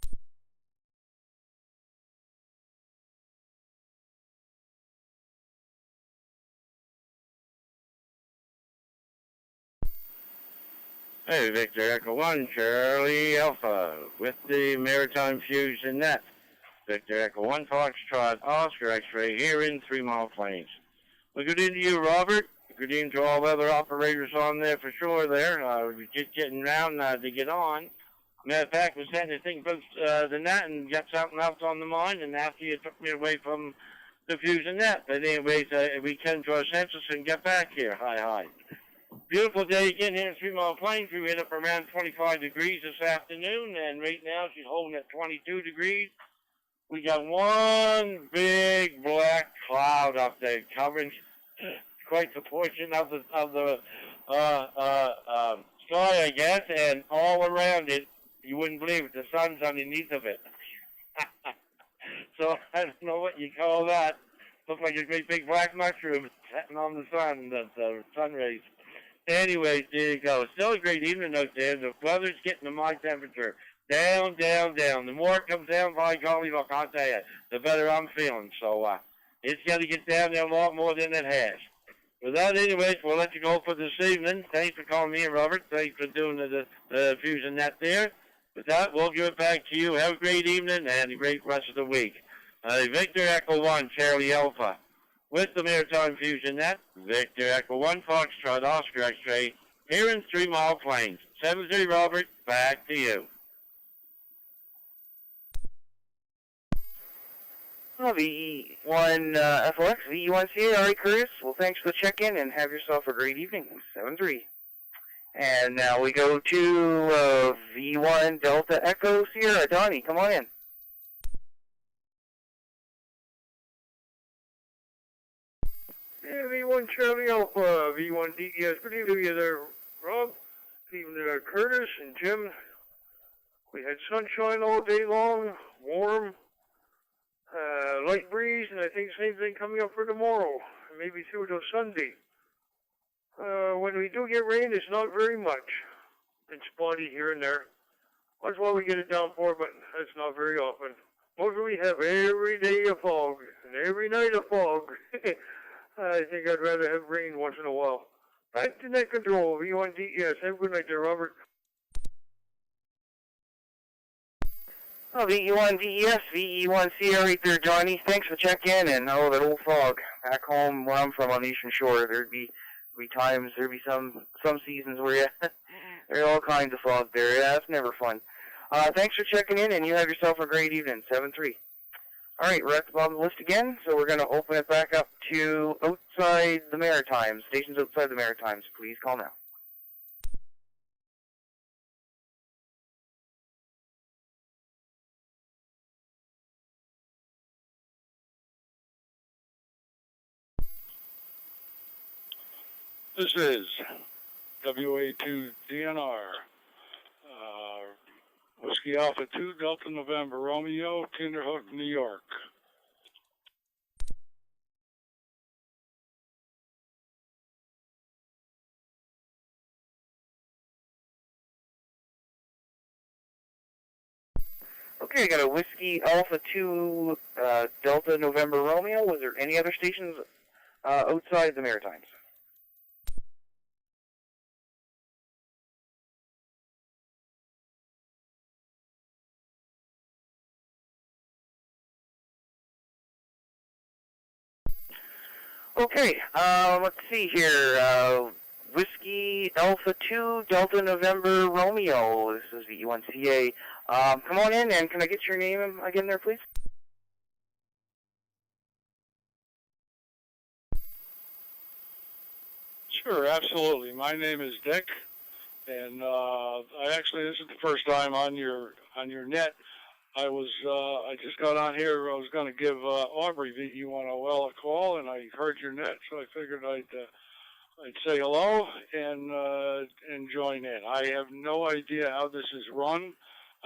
Hey, Victor Echo 1, Charlie Alpha, with the Maritime Fusion Net. Victor Echo 1, Foxtrot Oscar X-Ray here in 3 Mile Plains. Well, good evening to you, Robert. Good evening to all the other operators on there for sure there. We're just getting around to get on. Matter of fact, was saying the thing about the net and got something else on the mind, and after you took me away from the Fusion Net. But anyways, we came to our senses and get back here. Hi. Beautiful day again here in 3 Mile Plains. We hit up around 25 degrees this afternoon, and right now she's holding at 22 degrees. We got one big black cloud up there covering quite the portion of the sky, I guess, and all around it, you wouldn't believe it, the sun's underneath of it. So I don't know what you call that. Looks like a great big black mushroom sitting on the sun, the sun rays. Anyways, there you go. Still a great evening out there. The weather's getting to my temperature. Down. The more it comes down, by golly, look, I'll tell you, the better I'm feeling. So it's got to get down there a lot more than it has. With that, anyways, we'll let you go for this evening. Thanks for calling me, Robert. Thanks for doing the Fusion Net there. With that, we'll give it back to you. Have a great evening and a great rest of the week. Victor Echo 1, Charlie Alpha. With the Maritime Fusion Net, Victor Echo 1, Foxtrot, Oscar X-Ray, here in 3 Mile Plains. 7-3, Robert, back to you. Well, VE1 FLX, VE1CA, all right, Curtis. Well, thanks for the check-in, and have yourself a great evening. 7-3. And now we go to V1 Delta Echo Sierra. Donnie, come on in. Yeah, V1 Charlie Alpha, V1 DES. Good evening to you there, Rob. Good evening to Curtis and Jim. We had sunshine all day long, warm, light breeze, and I think the same thing coming up for tomorrow, maybe through till Sunday. When we do get rain, it's not very much. It's spotty here and there. That's why we get a downpour, but it's not very often. Mostly we have every day a fog, and every night a fog. I think I'd rather have rain once in a while. Back to net control, V1 DES. Have a good night there, Robert. Oh, VE1 DES, VE1CA right there, Johnny. Thanks for checking in. And that old fog. Back home where I'm from on the Eastern Shore, there'd be times, there'd be some seasons where there's all kinds of fog there. Yeah, it's never fun. Thanks for checking in, and you have yourself a great evening. 7-3. All right, we're at the bottom of the list again, so we're going to open it back up to outside the Maritimes, stations outside the Maritimes. Please call now. This is WA2DNR, Whiskey Alpha 2, Delta November, Romeo, Kinderhook, New York. Okay, I got a Whiskey Alpha 2, Delta November, Romeo. Was there any other stations outside the Maritimes? Okay, let's see here. Whiskey Alpha 2, Delta November, Romeo. This is VE1CA. Come on in, and can I get your name again there, please? Sure, absolutely. My name is Dick, and this is the first time on your net. I just got on here. I was going to give Aubrey VE1OL a call, and I heard your net, so I figured I'd say hello and join in. I have no idea how this is run.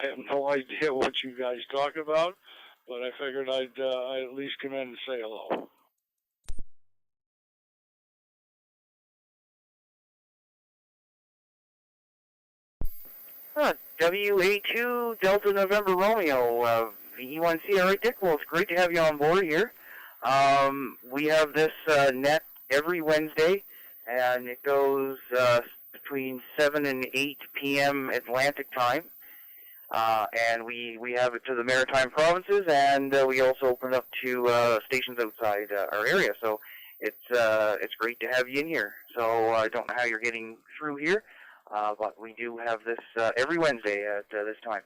I have no idea what you guys talk about, but I figured I'd at least come in and say hello. WA2 Delta November Romeo, VE1C. All right, Dick. Well, it's great to have you on board here. We have this net every Wednesday, and it goes between 7 and 8 p.m. Atlantic time. And we have it to the Maritime provinces, and we also open it up to stations outside our area. So it's great to have you in here. So I don't know how you're getting through here. but we do have this every Wednesday at this time.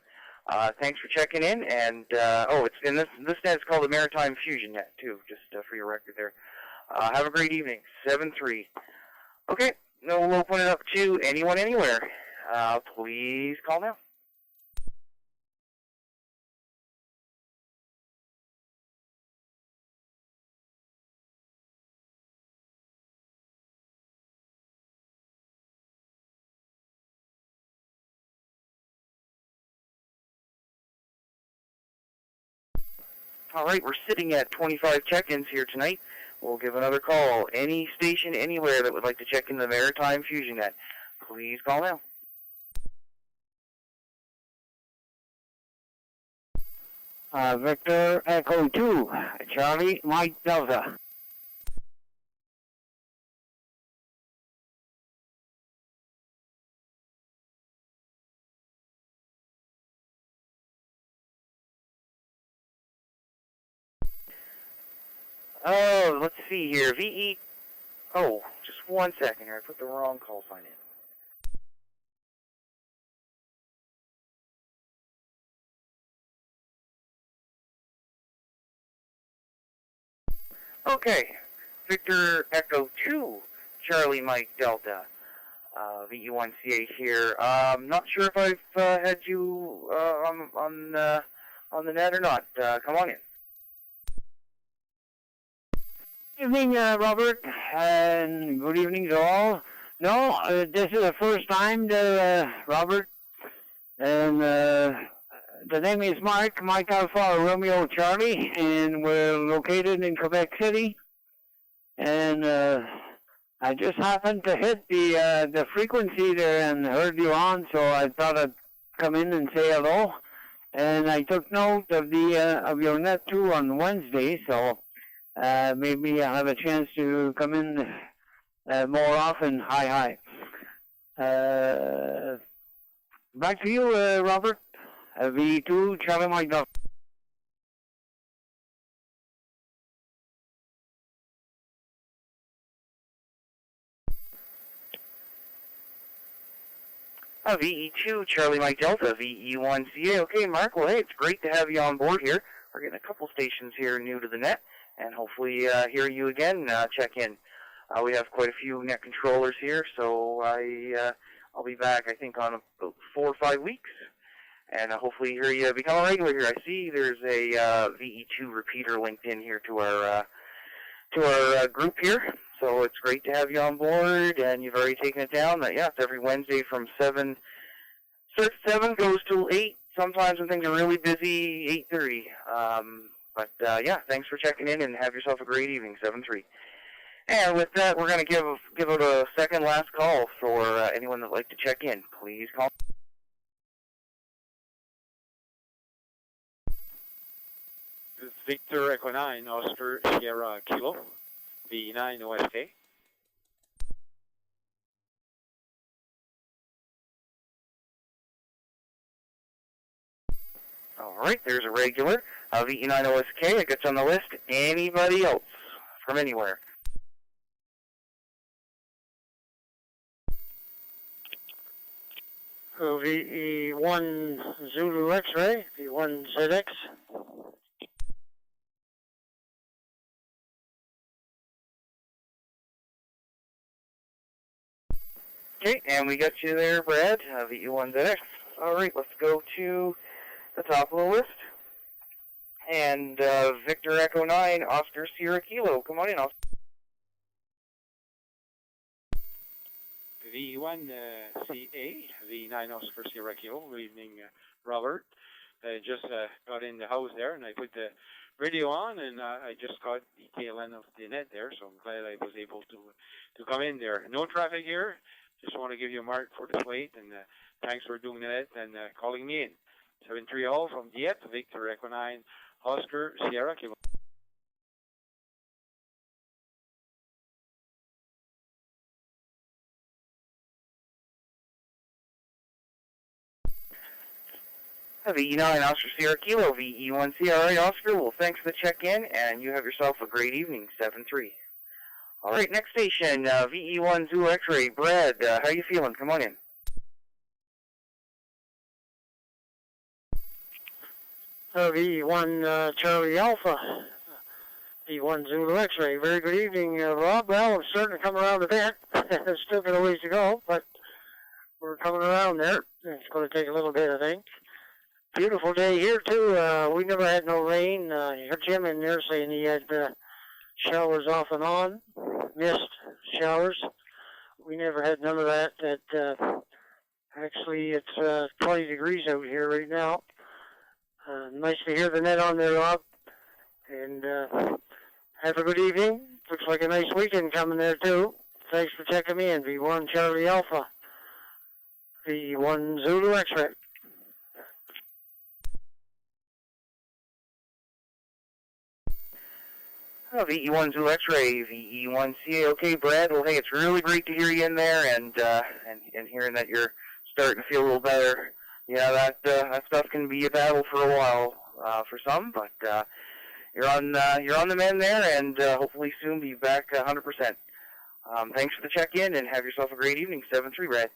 Thanks for checking in, and this net is called the Maritime Fusion Net too, just for your record there. Have a great evening. 7-3. Okay, now we'll open it up to anyone, anywhere. Please call now. All right, we're sitting at 25 check-ins here tonight. We'll give another call. Any station, anywhere that would like to check in the Maritime Fusion Net, please call now. Victor Echo 2, Charlie Mike Delta. Oh, let's see here. VE. Oh, just 1 second here. I put the wrong call sign in. Okay. Victor Echo 2, Charlie Mike Delta. VE1CA here. Not sure if I've had you on the net or not. Come on in. Good evening, Robert, and good evening to all. No, this is the first time that Robert, and the name is Mike Alpha Romeo Charlie, and we're located in Quebec City. And I just happened to hit the frequency there and heard you on, so I thought I'd come in and say hello. And I took note of the of your net too on Wednesday, so maybe I'll have a chance to come in more often. Hi. Back to you, Robert. V2, Charlie Mike Delta. VE2, Charlie Mike Delta, VE1CA. Okay, Mark, well, hey, it's great to have you on board here. We're getting a couple stations here new to the net, and hopefully hear you again check in. We have quite a few net controllers here, so I'll be back, I think, on about 4 or 5 weeks, and hopefully hear you become a regular here. I see there's a VE2 repeater linked in here to our group here. So it's great to have you on board, and you've already taken it down. Yeah, it's every Wednesday from 7. Starts at 7, goes till 8. Sometimes when things are really busy, 8:30. Yeah, thanks for checking in, and have yourself a great evening, 7-3. And with that, we're going to give it a second last call for anyone that would like to check in. Please call. Victor Echo 9, Oscar Sierra Kilo. V9 OSK. All right, there's a regular. VE9 OSK, it gets on the list. Anybody else from anywhere? VE1 Zulu X-ray, V1 ZX. Okay, and we got you there, Brad, VE1ZX. All right, let's go to the top of the list. And Victor Echo 9, Oscar Sierra Kilo. Come on in, Oscar. V1 CA, V9 Oscar Sierra Kilo. Good evening, Robert. I just got in the house there, and I put the radio on, and I just got the tail end of the net there, so I'm glad I was able to come in there. No traffic here. Just want to give you a mark for this wait, and thanks for doing that and calling me in. 7-3 all from Dieppe, Victor Echo 9, Oscar Sierra Kilo. VE9 Oscar Sierra Kilo, VE1C. All right, Oscar, well, thanks for the check-in, and you have yourself a great evening, 7-3. All right, next station, VE1 Zulu X-ray. Brad, how you feeling? Come on in. V1 Charlie Alpha, V1 Zulu X-Ray. Very good evening, Rob. Well, I'm starting to come around a bit. It's still got a ways to go, but we're coming around there. It's going to take a little bit, I think. Beautiful day here, too. We never had no rain. You heard Jim in there saying he had showers off and on, mist showers. We never had none of that. Actually, it's 20 degrees out here right now. Nice to hear the net on there, Rob. And have a good evening. Looks like a nice weekend coming there, too. Thanks for checking me in. V1 Charlie Alpha, V1 Zulu X-Ray. VE1 Zulu X-Ray, VE1 CA. Okay, Brad. Well, hey, it's really great to hear you in there, and hearing that you're starting to feel a little better. Yeah, that stuff can be a battle for a while for some, but you're on the mend there, and hopefully soon be back 100%. Thanks for the check-in, and have yourself a great evening. 7-3, Brad.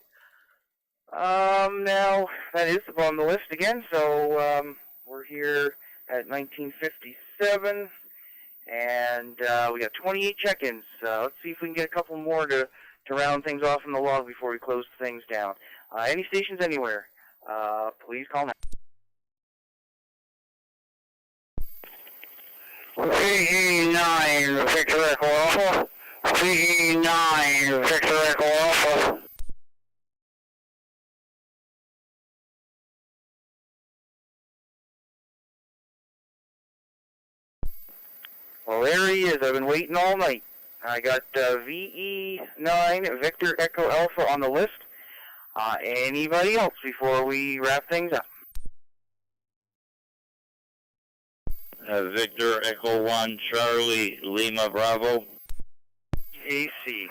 Now that is on the list again. So we're here at 1957. And we got 28 check-ins. Let's see if we can get a couple more to round things off in the log before we close things down. Any stations anywhere, please call now. VE9 Victor Echo Alpha. VE9 Victor Echo Alpha. Well, there he is. I've been waiting all night. I got VE9 Victor Echo Alpha on the list. Anybody else before we wrap things up? Victor Echo 1 Charlie Lima Bravo. AC.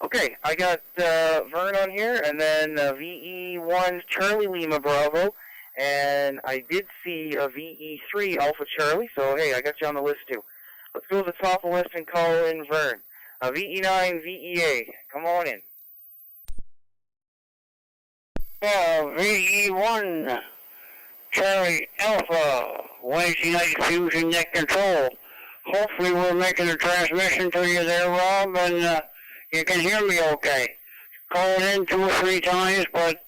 Okay, I got Vern on here, and then VE1 Charlie Lima Bravo, and I did see a VE3 Alpha Charlie, so hey, I got you on the list too. Let's go to the top of the list and call in Vern. VE9 VEA, come on in. VE1 Charlie Alpha, Wednesday night Fusion Net Control. Hopefully we're making a transmission to you there, Rob, and you can hear me okay. Called in 2 or 3 times, but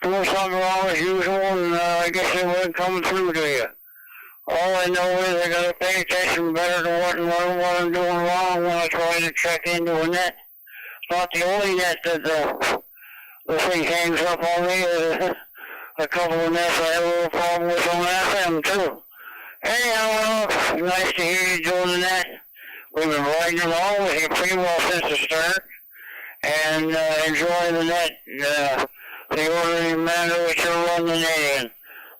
doing something wrong as usual, and I guess it wasn't coming through to you. All I know is I gotta pay attention better to what I'm doing wrong when I try to check into a net. It's not the only net that the thing hangs up on me. A couple of nets I have a little problem with on FM too. Hey, nice to hear you doing the net. We've been riding along with you pretty well since the start, and enjoying the net, the orderly manner which you're running the net in.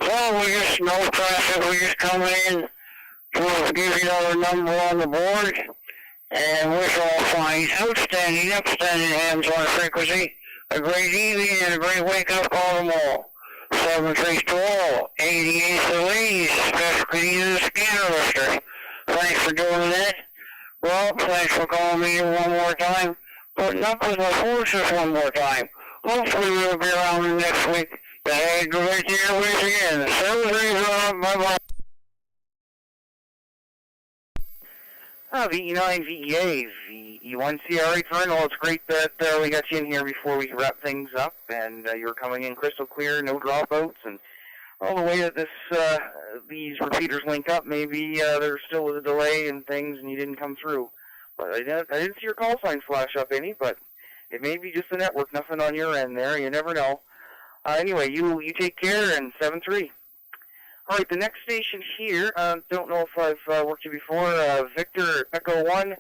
So we just, no traffic, we're just coming in to give you another number on the board, and wish all fine, upstanding hands on frequency, a great evening and a great wake-up call to all. 7-3 to all, 88 to the ladies, especially the scanner lifters. Thanks for doing that. Rob, thanks for calling me one more time. Putting up with my forces one more time. Hopefully we'll be around next week. Hey, go back to your airways again. 7-3, Rob. Bye-bye. VE9 VEA, VE1 CRA Vernal. It's great that we got you in here before we wrap things up, and you're coming in crystal clear, no dropouts, and all the way that these repeaters link up, maybe there still was a delay and things, and you didn't come through. But I didn't see your call sign flash up any, but it may be just the network, nothing on your end there. You never know. Anyway, you take care, and 7-3. All right, the next station here, don't know if I've worked you before, Victor Echo 1,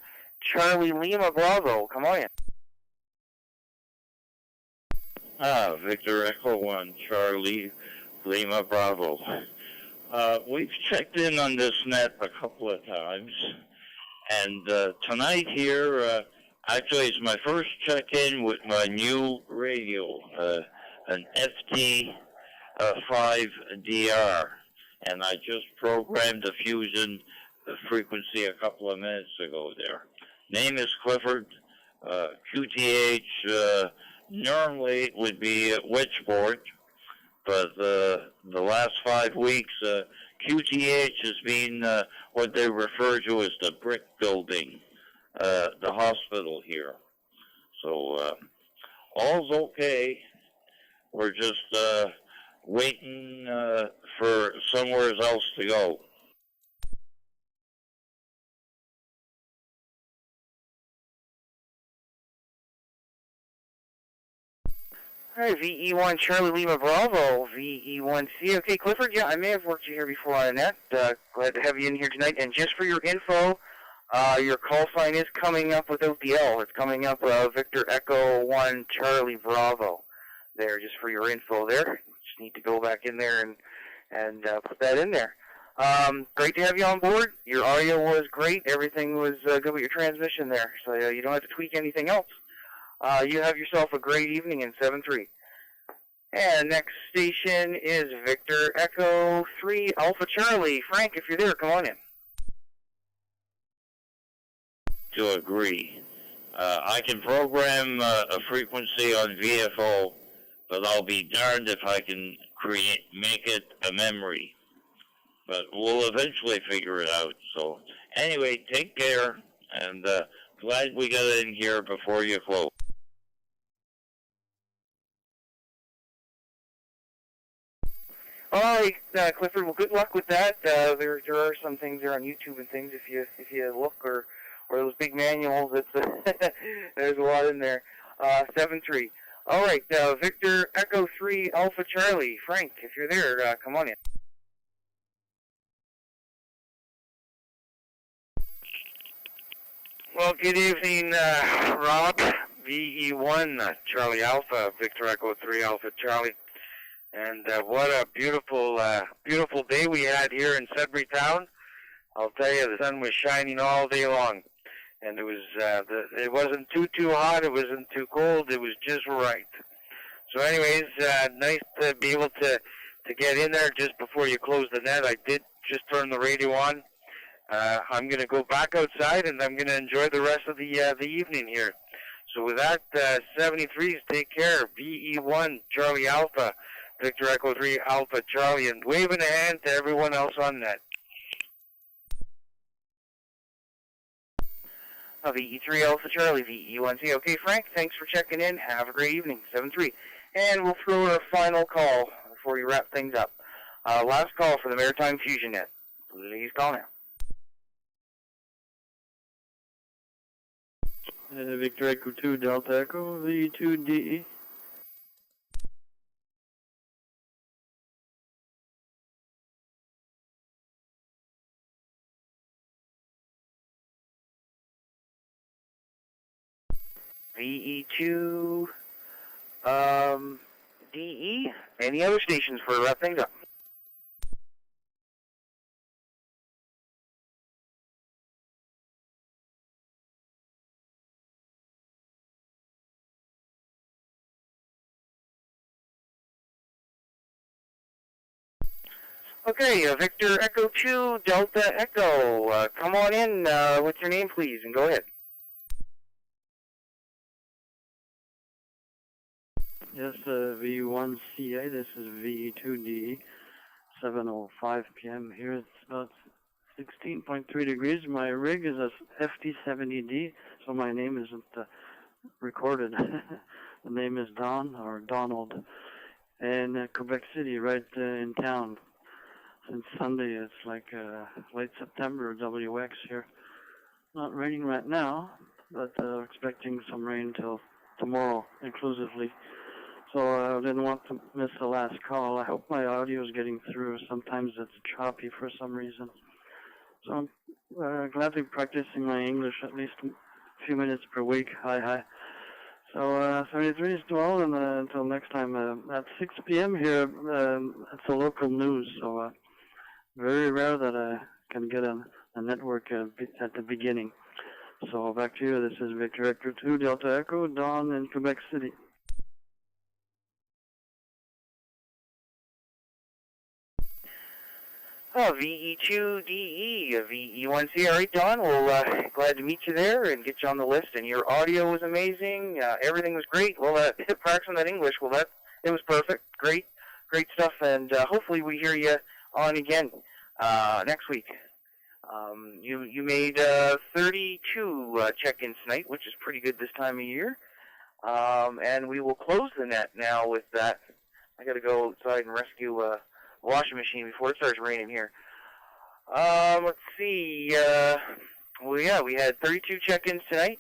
Charlie Lima Bravo. Come on in. Victor Echo 1, Charlie Lima Bravo. We've checked in on this net a couple of times, and tonight here, actually it's my first check-in with my new radio, an FT 5DR, and I just programmed the fusion frequency a couple of minutes ago there. Name is Clifford. QTH normally would be at Wedgeport, but the last 5 weeks, QTH has been what they refer to as the brick building, the hospital here. So all's okay. We're just waiting for somewhere else to go. All right, VE1 Charlie Lima Bravo, VE1C. Okay, Clifford, yeah, I may have worked you here before on the net. Glad to have you in here tonight. And just for your info, your call sign is coming up without the L. It's coming up Victor Echo 1 Charlie Bravo. There, just for your info there. Just need to go back in there and put that in there. Great to have you on board. Your audio was great. Everything was good with your transmission there, so you don't have to tweak anything else. You have yourself a great evening in 7-3. And next station is Victor Echo 3 Alpha Charlie. Frank, if you're there, come on in. To agree. I can program a frequency on VFO, but I'll be darned if I can make it a memory. But we'll eventually figure it out. So anyway, take care, and glad we got in here before you close. All right, Clifford. Well, good luck with that. There are some things there on YouTube and things. If you look or those big manuals, there's a lot in there. 7-3. All right, Victor Echo 3 Alpha Charlie. Frank, if you're there, come on in. Well, good evening, Rob. VE1 Charlie Alpha, Victor Echo 3 Alpha Charlie. And what a beautiful day we had here in Sudbury Town. I'll tell you, the sun was shining all day long, and it wasn't too hot, it wasn't too cold, it was just right. So, anyways, nice to be able to get in there just before you close the net. I did just turn the radio on. I'm going to go back outside, and I'm going to enjoy the rest of the evening here. So, with that, 73s, take care. VE1 Charlie Alpha. Victor Echo 3 Alpha Charlie, and waving a hand to everyone else on net. VE3 Alpha Charlie, VE1C. Okay, Frank, thanks for checking in. Have a great evening. 7-3. And we'll throw our final call before we wrap things up. Last call for the Maritime Fusion Net. Please call now. Victor Echo 2 Delta Echo, V2DE. VE2, DE. Any other stations for wrap things up? Okay, Victor Echo 2 Delta Echo. Come on in. What's your name, please? And go ahead. Yes, V1CA, this is VE2DE, 7:05 p.m. here. It's about 16.3 degrees. My rig is a FT70D, so my name isn't recorded. The name is Don, or Donald, in Quebec City, right in town. Since Sunday, it's like late September, WX here. Not raining right now, but expecting some rain till tomorrow, inclusively. So I didn't want to miss the last call. I hope my audio is getting through. Sometimes it's choppy for some reason. So I'm gladly practicing my English at least a few minutes per week. Hi. So 73 is to all, and until next time, at 6 p.m. here, it's a local news, so very rare that I can get a network at the beginning. So back to you. This is Victor Echo 2 Delta Echo, Don in Quebec City. Oh, VE2DE, VE1C. All right, Don. Well, glad to meet you there and get you on the list. And your audio was amazing. Everything was great. Well, practicing that English, well, it was perfect. Great stuff. And hopefully we hear you on again next week. You made 32 check-ins tonight, which is pretty good this time of year. And we will close the net now with that. I got to go outside and rescue a washing machine before it starts raining here. Let's see. Well, yeah, we had 32 check-ins tonight.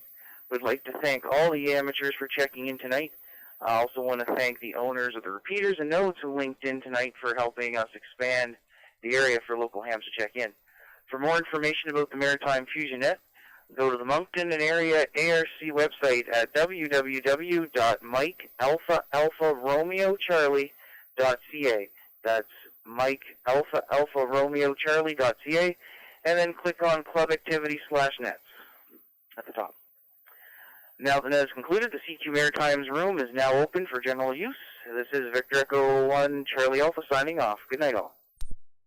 Would like to thank all the amateurs for checking in tonight. I also want to thank the owners of the repeaters and nodes who linked in tonight for helping us expand the area for local hams to check in. For more information about the Maritime Fusion Net, go to the Moncton and Area ARC website at www.mikealpharomeocharlie.ca. That's mikealpharomeocharlie.ca, and then click on Club Activity/Nets at the top. Now the net is concluded. The CQ Maritime's room is now open for general use. This is Victor Echo 1 Charlie Alpha signing off. Good night, all.